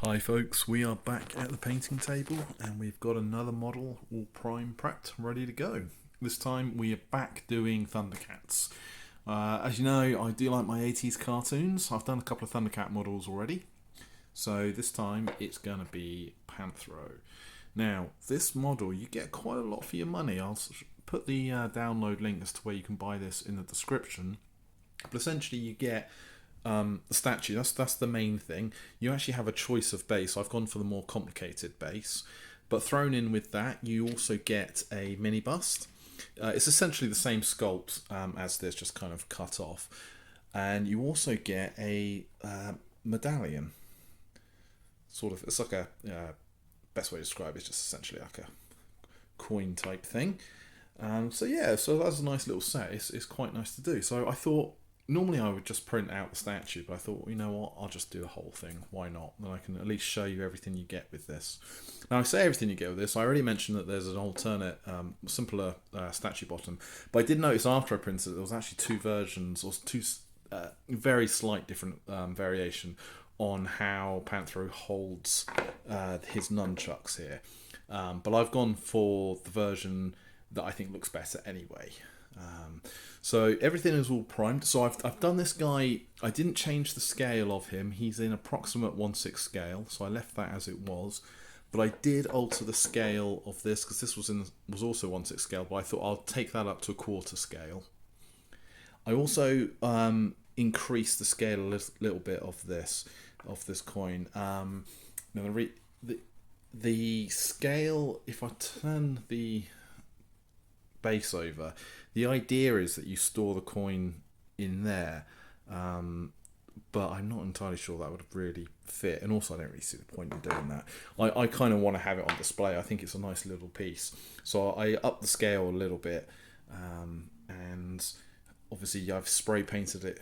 Hi folks, we are back at the painting table and we've got another model all prime prepped, ready to go. This time we are back doing Thundercats. As you know, I do like my 80s cartoons. I've done a couple of Thundercat models already. So this time it's going to be Panthro. Now, this model, you get quite a lot for your money. I'll put the download link as to where you can buy this in the description. But essentially you get the statue, that's the main thing. You actually have a choice of base. I've gone for the more complicated base, but thrown in with that you also get a mini bust. It's essentially the same sculpt as this, just kind of cut off, and you also get a medallion. Sort of, it's like a best way to describe it is just essentially like a coin type thing. So yeah, so that's a nice little set. It's quite nice to do. So I thought, normally I would just print out the statue, but I thought, you know what, I'll just do the whole thing. Why not? Then I can at least show you everything you get with this. Now I say everything you get with this, I already mentioned that there's an alternate, simpler statue bottom, but I did notice after I printed it, there was actually two versions, or two very slight different variation on how Panthro holds his nunchucks here. But I've gone for the version that I think looks better anyway. So everything is all primed. So I've done this guy. I didn't change the scale of him. He's in approximate 1/6 scale, so I left that as it was. But I did alter the scale of this because this was also 1/6 scale. But I thought I'll take that up to 1/4 scale. I also increased the scale a little bit of this coin. Now the scale, if I turn the base over, the idea is that you store the coin in there, but I'm not entirely sure that would really fit, and also I don't really see the point in doing that. I kind of want to have it on display. I think it's a nice little piece, so I upped the scale a little bit, and obviously I've spray painted it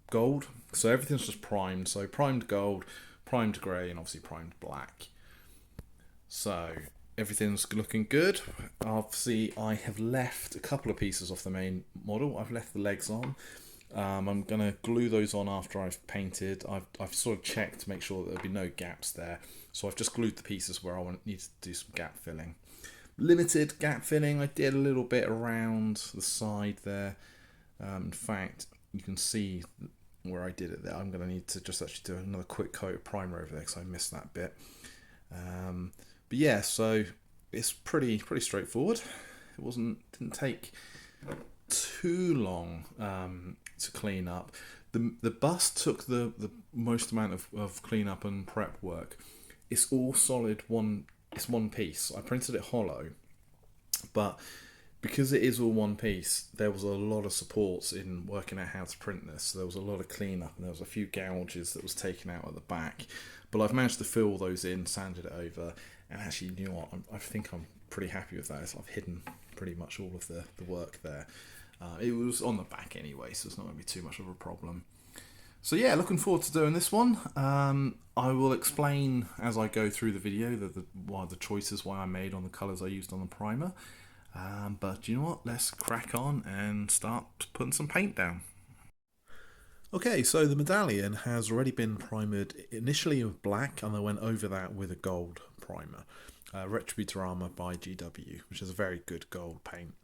gold, so everything's just primed. So primed gold, primed grey, and obviously primed black. So everything's looking good. Obviously I have left a couple of pieces off the main model. I've left the legs on. I'm going to glue those on after I've painted. I've sort of checked to make sure that there'll be no gaps there. So I've just glued the pieces where I need to do some gap filling. Limited gap filling. I did a little bit around the side there. In fact, you can see where I did it there. I'm going to need to just actually do another quick coat of primer over there because I missed that bit. But yeah, so it's pretty straightforward. It didn't take too long to clean up. The bust took the most amount of clean up and prep work. It's all solid it's one piece. I printed it hollow, but because it is all one piece, there was a lot of supports in working out how to print this. So there was a lot of cleanup, and there was a few gouges that was taken out at the back. But I've managed to fill those in, sanded it over, and actually, you know what, I think I'm pretty happy with that. I've hidden pretty much all of the work there. It was on the back anyway, so it's not going to be too much of a problem. So yeah, looking forward to doing this one. I will explain as I go through the video the choices why I made on the colours I used on the primer. But you know what, let's crack on and start putting some paint down. Okay, so the medallion has already been primed initially with black, and I went over that with a gold primer. Retributorama by GW, which is a very good gold paint.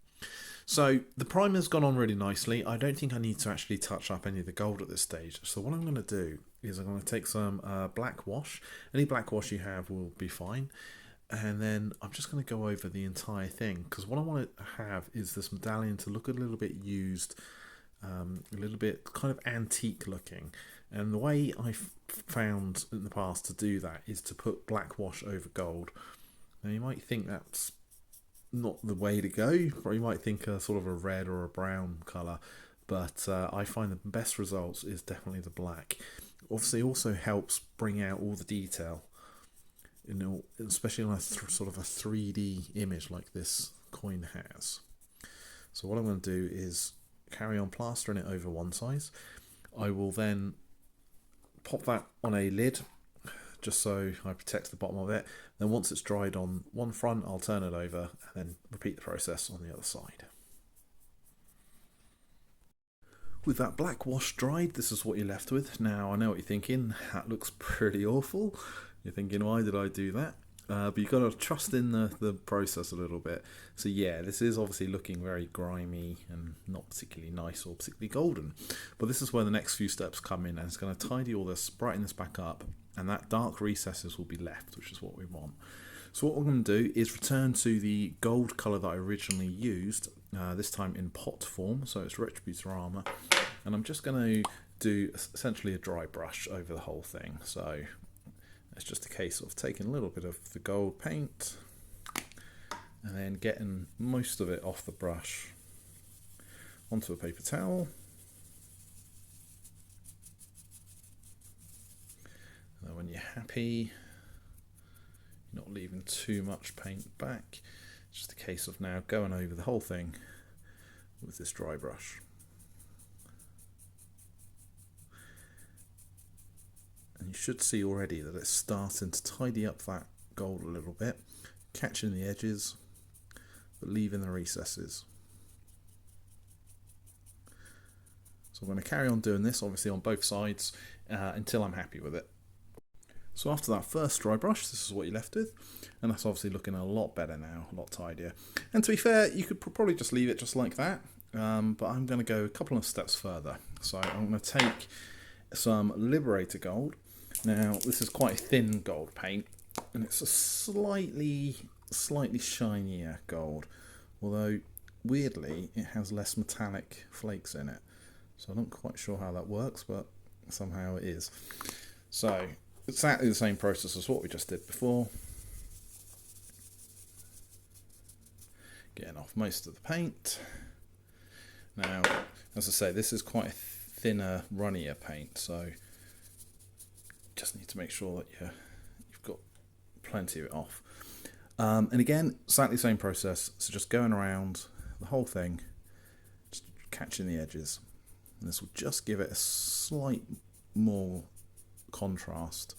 So the primer's gone on really nicely. I don't think I need to actually touch up any of the gold at this stage. So what I'm going to do is I'm going to take some black wash. Any black wash you have will be fine. And then I'm just going to go over the entire thing, because what I want to have is this medallion to look a little bit used, a little bit kind of antique looking. And the way I've found in the past to do that is to put black wash over gold. Now you might think that's not the way to go, or you might think a sort of a red or a brown colour, but I find the best results is definitely the black. Obviously it also helps bring out all the detail, you know, especially on a sort of a 3D image like this coin has. So what I'm going to do is carry on plastering it over one side. I will then pop that on a lid just so I protect the bottom of it. Then once it's dried on one front, I'll turn it over and then repeat the process on the other side. With that black wash dried, this is what you're left with. Now, I know what you're thinking, that looks pretty awful. You're thinking, why did I do that? But you've got to trust in the process a little bit. So yeah, this is obviously looking very grimy and not particularly nice or particularly golden. But this is where the next few steps come in, and it's going to tidy all this, brighten this back up, and that dark recesses will be left, which is what we want. So what we're going to do is return to the gold colour that I originally used, this time in pot form, so it's Retributor Armour, and I'm just going to do essentially a dry brush over the whole thing. So it's just a case of taking a little bit of the gold paint and then getting most of it off the brush onto a paper towel. And then when you're happy, you're not leaving too much paint back, it's just a case of now going over the whole thing with this dry brush. And you should see already that it's starting to tidy up that gold a little bit, catching the edges, but leaving the recesses. So I'm going to carry on doing this, obviously on both sides, until I'm happy with it. So after that first dry brush, this is what you're left with, and that's obviously looking a lot better now, a lot tidier. And to be fair, you could probably just leave it just like that, but I'm going to go a couple of steps further. So I'm going to take some Liberator Gold. Now this is quite thin gold paint, and it's a slightly shinier gold, although weirdly it has less metallic flakes in it. So I'm not quite sure how that works, but somehow it is. So exactly the same process as what we just did before. Getting off most of the paint. Now, as I say, this is quite a thinner, runnier paint, so just need to make sure that you've got plenty of it off. And again, exactly the same process, so just going around the whole thing, just catching the edges. And this will just give it a slight more contrast,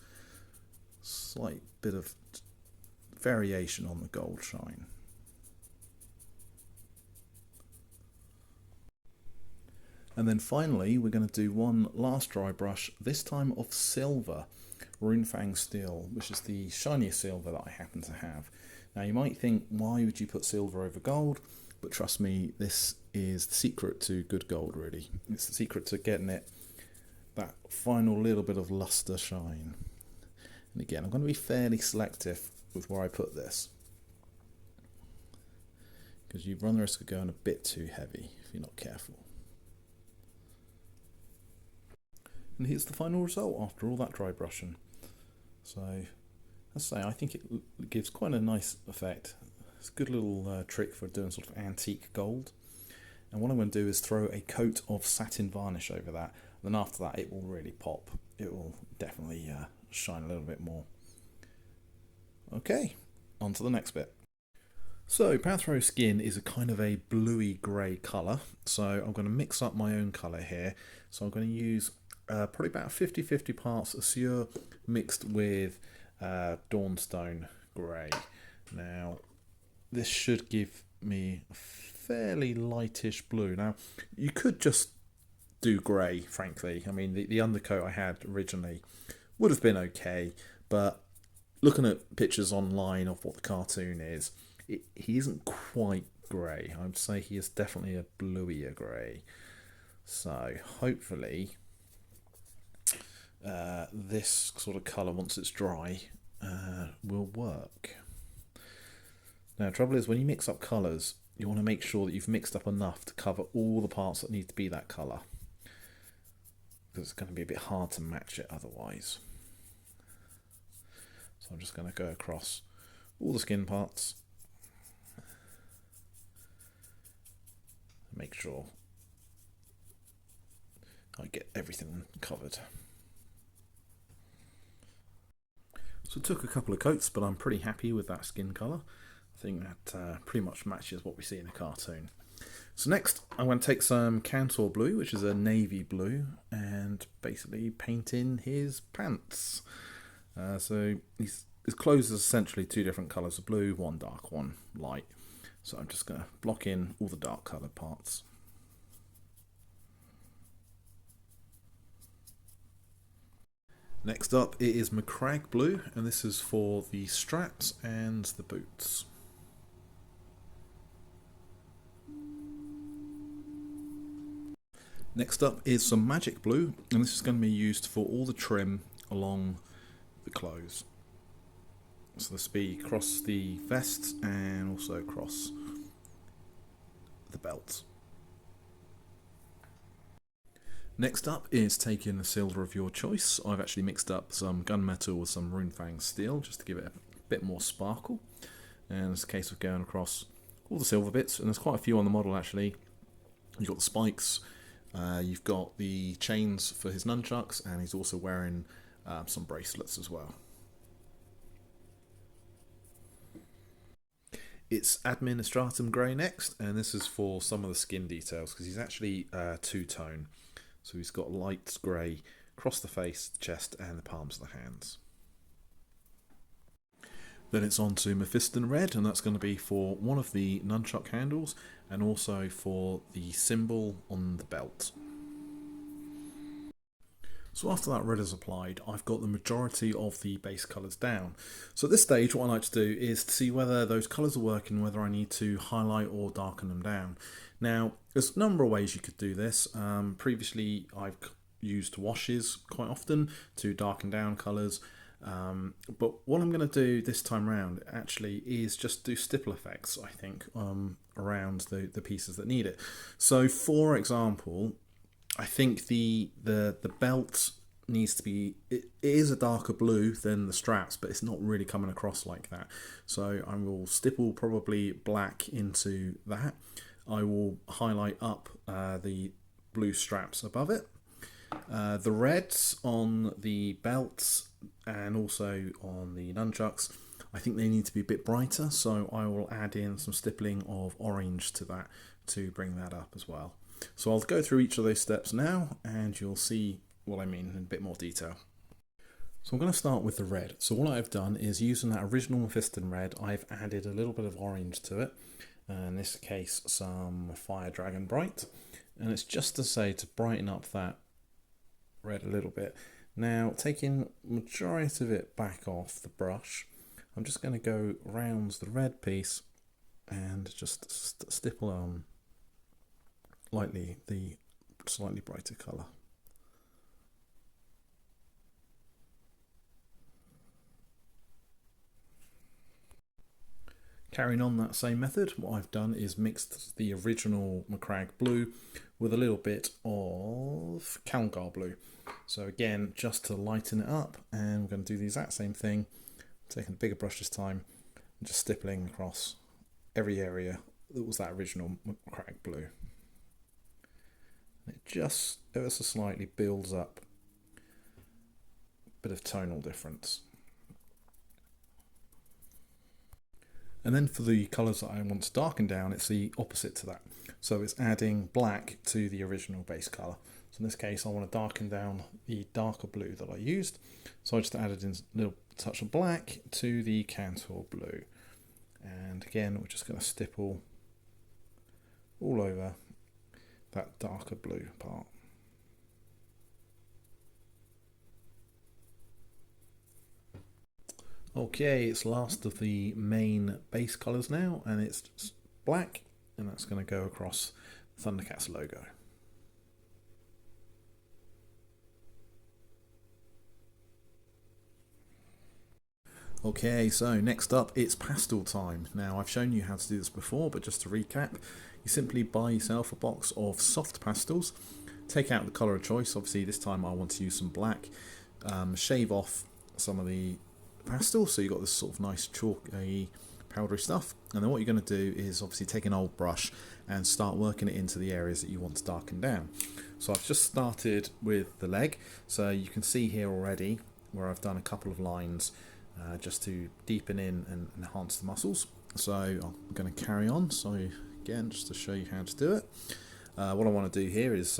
slight bit of variation on the gold shine. And then finally we're going to do one last dry brush, this time of silver, Runefang Steel, which is the shiniest silver that I happen to have. Now you might think, why would you put silver over gold? But trust me, this is the secret to good gold, really. It's the secret to getting it that final little bit of luster shine. And again, I'm going to be fairly selective with where I put this, because you run the risk of going a bit too heavy if you're not careful. And here's the final result after all that dry brushing. So, as I say, I think it gives quite a nice effect. It's a good little trick for doing sort of antique gold. And what I'm going to do is throw a coat of satin varnish over that. Then after that it will really pop. It will definitely shine a little bit more. Okay, on to the next bit. So Panthro skin is a kind of a bluey grey colour, so I'm going to mix up my own colour here. So I'm going to use probably about 50-50 parts Azure mixed with Dawnstone grey. Now this should give me a fairly lightish blue. Now you could just do grey, frankly. I mean, the undercoat I had originally would have been okay, but looking at pictures online of what the cartoon is, he isn't quite grey. I would say he is definitely a bluier grey. So hopefully this sort of colour, once it's dry, will work. Now the trouble is, when you mix up colours, you want to make sure that you've mixed up enough to cover all the parts that need to be that colour, because it's going to be a bit hard to match it otherwise. So I'm just going to go across all the skin parts, make sure I get everything covered. So it took a couple of coats, but I'm pretty happy with that skin colour. I think that pretty much matches what we see in the cartoon. So next I'm going to take some Panthro blue, which is a navy blue, and basically paint in his pants. So his clothes are essentially two different colours of blue, one dark, one light. So I'm just going to block in all the dark coloured parts. Next up it is Macragge blue, and this is for the straps and the boots. Next up is some magic blue, and this is going to be used for all the trim along the clothes. So this will be across the vests and also across the belts. Next up is taking a silver of your choice. I've actually mixed up some gunmetal with some runefang steel just to give it a bit more sparkle. And it's a case of going across all the silver bits, and there's quite a few on the model actually. You've got the spikes, you've got the chains for his nunchucks, and he's also wearing some bracelets as well. It's Administratum Grey next, and this is for some of the skin details because he's actually two-tone. So he's got light grey across the face, the chest and the palms of the hands. Then it's on to Mephiston Red, and that's going to be for one of the nunchuck handles and also for the symbol on the belt. So after that red is applied, I've got the majority of the base colours down. So at this stage what I like to do is to see whether those colours are working, whether I need to highlight or darken them down. Now there's a number of ways you could do this. Previously I've used washes quite often to darken down colours. But what I'm going to do this time around actually is just do stipple effects, I think, around the pieces that need it. So for example, I think the belt needs to be, it is a darker blue than the straps, but it's not really coming across like that. So I will stipple probably black into that. I will highlight up the blue straps above it. The reds on the belts and also on the nunchucks, I think they need to be a bit brighter, so I will add in some stippling of orange to that to bring that up as well. So I'll go through each of those steps now and you'll see what I mean in a bit more detail. So I'm going to start with the red. So what I've done is, using that original Mephiston red, I've added a little bit of orange to it. In this case some Fire Dragon Bright, and it's just to say to brighten up that red a little bit. Now taking majority of it back off the brush, I'm just going to go around the red piece and just stipple on lightly the slightly brighter colour. Carrying on that same method, what I've done is mixed the original Macragge blue with a little bit of Calgar blue. So again, just to lighten it up, and we're going to do the exact same thing, taking a bigger brush this time, and just stippling across every area that was that original Macragge blue. It just ever so slightly builds up a bit of tonal difference. And then for the colours that I want to darken down, it's the opposite to that. So it's adding black to the original base colour. So in this case I want to darken down the darker blue that I used. So I just added in a little touch of black to the Panthro blue. And again we're just going to stipple all over that darker blue part. Okay, it's last of the main base colours now, and it's just black, and that's going to go across the Thundercats logo. Okay, so next up it's pastel time. Now I've shown you how to do this before, but just to recap, you simply buy yourself a box of soft pastels, take out the colour of choice. Obviously this time I want to use some black, shave off some of the pastel so you've got this sort of nice chalky powdery stuff, and then what you're going to do is obviously take an old brush and start working it into the areas that you want to darken down. So I've just started with the leg, so you can see here already where I've done a couple of lines just to deepen in and enhance the muscles. So I'm going to carry on, so again just to show you how to do it, what I want to do here is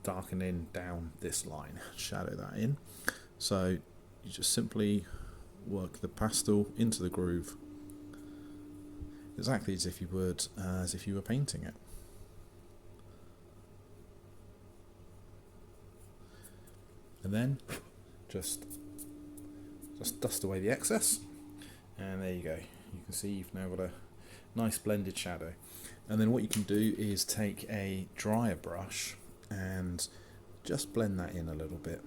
darken in down this line, shadow that in. So you just simply work the pastel into the groove exactly as if you would as if you were painting it. And then just dust away the excess, and there you go. You can see you've now got a nice blended shadow. And then what you can do is take a drier brush and just blend that in a little bit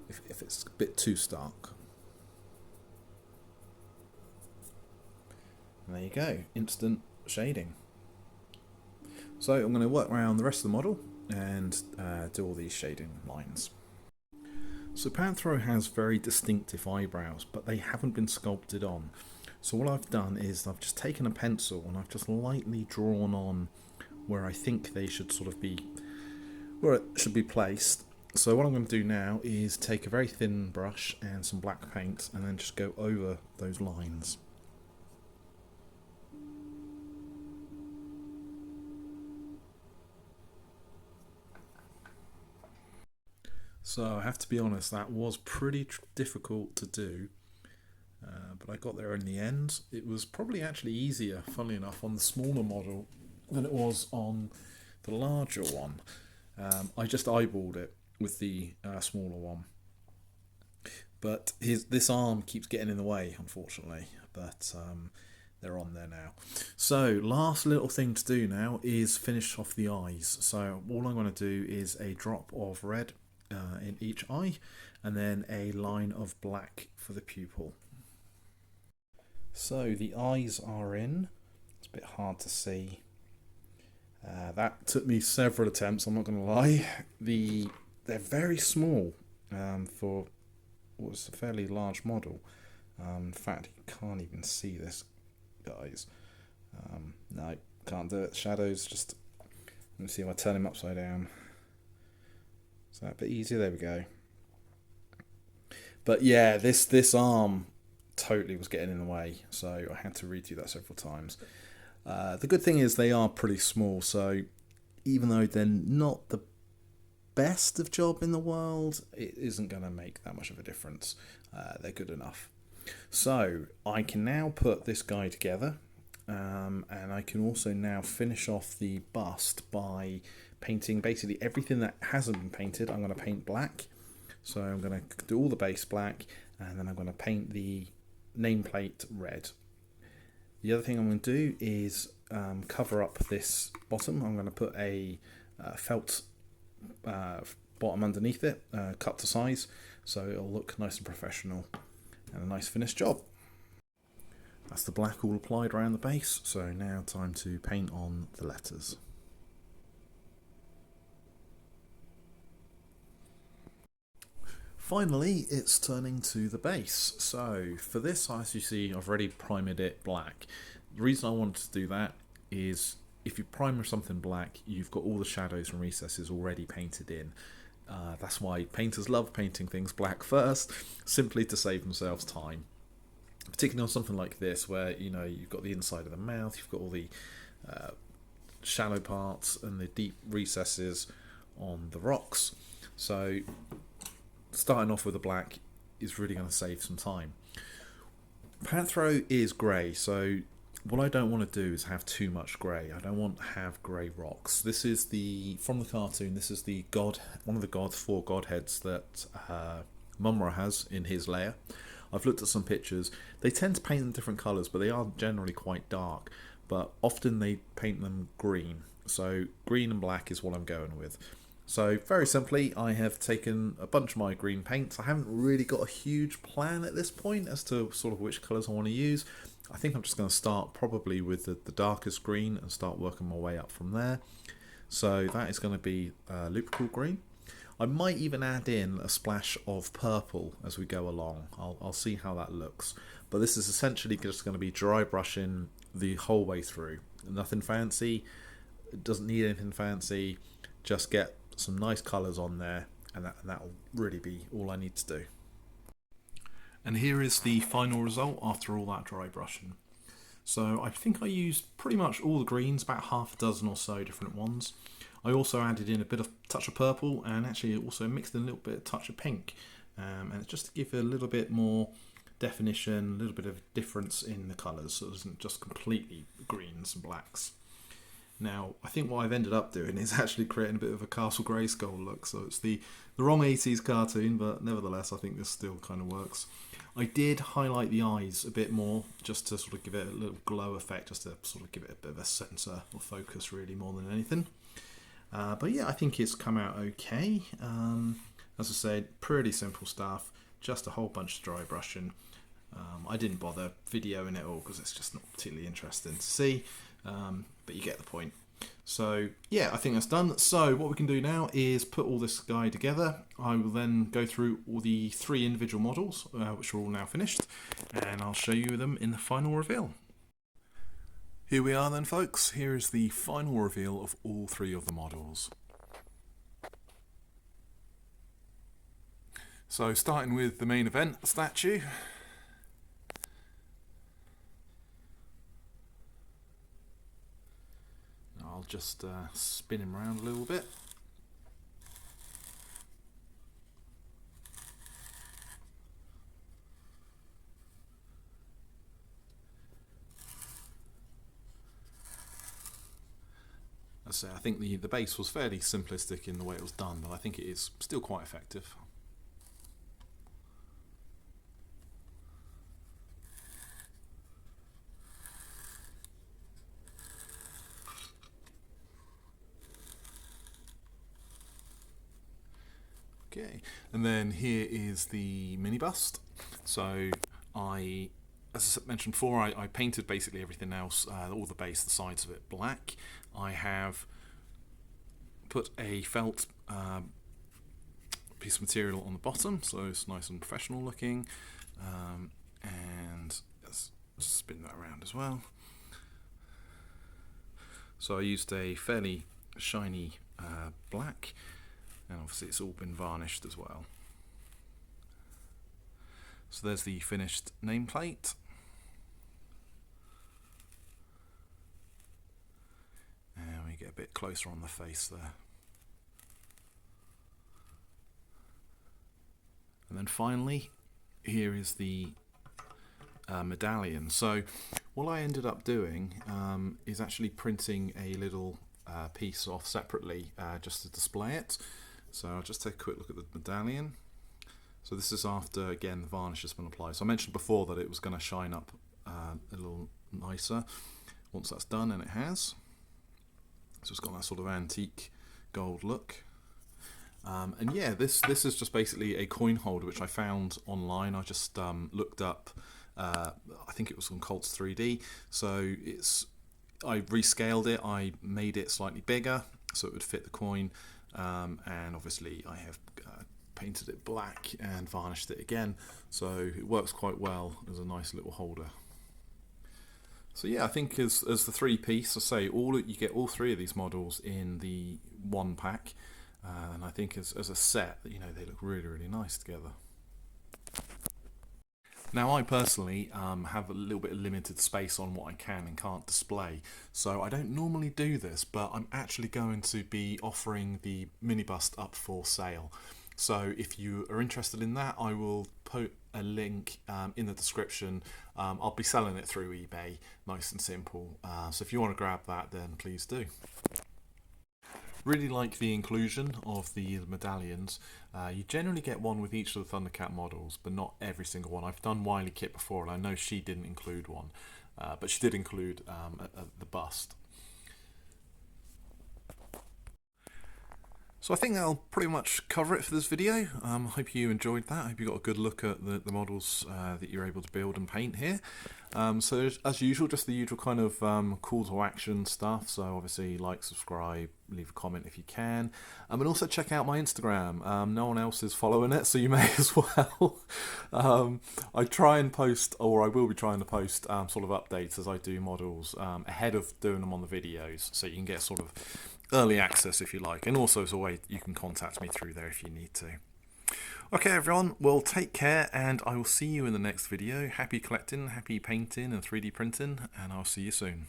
if it's a bit too stark. And there you go, instant shading. So I'm going to work around the rest of the model and do all these shading lines. So Panthro has very distinctive eyebrows, but they haven't been sculpted on. So what I've done is I've just taken a pencil and I've just lightly drawn on where I think they should sort of be, where it should be placed. So what I'm going to do now is take a very thin brush and some black paint and then just go over those lines. So I have to be honest, that was pretty difficult to do, but I got there in the end. It was probably actually easier, funnily enough, on the smaller model than it was on the larger one. I just eyeballed it with the smaller one, but this arm keeps getting in the way, unfortunately, but they're on there now. So last little thing to do now is finish off the eyes. So all I'm going to do is a drop of red in each eye, and then a line of black for the pupil. So the eyes are in. It's a bit hard to see. That took me several attempts, I'm not going to lie. They're very small for what was a fairly large model. In fact, you can't even see this, guys. No, can't do it. Shadows, just let me see if I turn him upside down. Is that a bit easier? There we go. But yeah, this arm totally was getting in the way, so I had to redo that several times. The good thing is they are pretty small, so even though they're not the best of job in the world, it isn't going to make that much of a difference. They're good enough. So I can now put this guy together, and I can also now finish off the bust by painting basically everything that hasn't been painted. I'm going to paint black. So I'm going to do all the base black, and then I'm going to paint the nameplate red. The other thing I'm going to do is cover up this bottom. I'm going to put a felt bottom underneath it, cut to size, so it'll look nice and professional and a nice finished job. That's the black all applied around the base, so now time to paint on the letters. Finally, it's turning to the base. So for this, as you see, I've already primed it black. The reason I wanted to do that is if you primer something black, you've got all the shadows and recesses already painted in. That's why painters love painting things black first, simply to save themselves time. Particularly on something like this, where you've got the inside of the mouth, you've got all the shallow parts and the deep recesses on the rocks. So starting off with a black is really going to save some time. Panthro is grey, so what I don't want to do is have too much grey. I don't want to have grey rocks. This is from the cartoon, this is the one of the four godheads that Mumra has in his lair. I've looked at some pictures. They tend to paint them different colours, but they are generally quite dark. But often they paint them green. So green and black is what I'm going with. So very simply, I have taken a bunch of my green paints. I haven't really got a huge plan at this point as to sort of which colours I want to use. I think I'm just going to start probably with the darkest green and start working my way up from there. So that is going to be Lupercal green. I might even add in a splash of purple as we go along. I'll see how that looks. But this is essentially just going to be dry brushing the whole way through. Nothing fancy. It doesn't need anything fancy. Just get some nice colours on there, and that'll really be all I need to do. And here is the final result after all that dry brushing. So I think I used pretty much all the greens, about half a dozen or so different ones. I also added in a bit of touch of purple, and actually also mixed in a little bit of touch of pink, and it's just to give it a little bit more definition, a little bit of difference in the colours, so it isn't just completely greens and blacks. Now, I think what I've ended up doing is actually creating a bit of a Castle Grayskull look. So it's the wrong 80s cartoon, but nevertheless, I think this still kind of works. I did highlight the eyes a bit more, just to sort of give it a little glow effect, just to sort of give it a bit of a centre or focus, really, more than anything. But yeah, I think it's come out okay. As I said, pretty simple stuff, just a whole bunch of dry brushing. I didn't bother videoing it all because it's just not particularly interesting to see, but you get the point. So yeah, I think that's done. So what we can do now is put all this guy together. I will then go through all the 3 individual models, which are all now finished, and I'll show you them in the final reveal. Here we are then, folks. Here is the final reveal of all 3 of the models. So starting with the main event statue. I'll just spin him around a little bit. As I say, I think the base was fairly simplistic in the way it was done, but I think it is still quite effective. Okay, and then here is the mini bust. So as I mentioned before, I painted basically everything else, all the base, the sides of it black. I have put a felt piece of material on the bottom, so it's nice and professional looking, and let's spin that around as well. So I used a fairly shiny black, and obviously it's all been varnished as well. So there's the finished nameplate. And we get a bit closer on the face there. And then finally, here is the medallion. So what I ended up doing is actually printing a little piece off separately just to display it. So I'll just take a quick look at the medallion. So this is after, again, the varnish has been applied. So I mentioned before that it was going to shine up a little nicer once that's done, and it has. So it's got that sort of antique gold look. And yeah, this is just basically a coin holder which I found online. I just looked up, I think it was on Colts 3D. So I rescaled it, I made it slightly bigger so it would fit the coin. And obviously I have painted it black and varnished it again, so it works quite well as a nice little holder. So yeah, I think as the 3-piece, I say you get all 3 of these models in the 1 pack, and I think as a set, you know, they look really, really nice together. Now I personally have a little bit of limited space on what I can and can't display, so I don't normally do this, but I'm actually going to be offering the mini bust up for sale. So if you are interested in that, I will put a link in the description. I'll be selling it through eBay, nice and simple, so if you want to grab that, then please do. Really like the inclusion of the medallions. You generally get one with each of the Thundercat models, but not every single one. I've done Wily Kit before, and I know she didn't include one, but she did include the bust. So I think that'll pretty much cover it for this video. I hope you enjoyed that. I hope you got a good look at the models that you're able to build and paint here. So as usual, just the usual kind of call to action stuff. So obviously like, subscribe, leave a comment if you can. And also check out my Instagram. No one else is following it, so you may as well. I try and post, or I will be trying to post sort of updates as I do models ahead of doing them on the videos, so you can get sort of early access if you like, and also as a way you can contact me through there if you need to. Okay everyone, well take care, and I will see you in the next video. Happy collecting, happy painting and 3D printing, and I'll see you soon.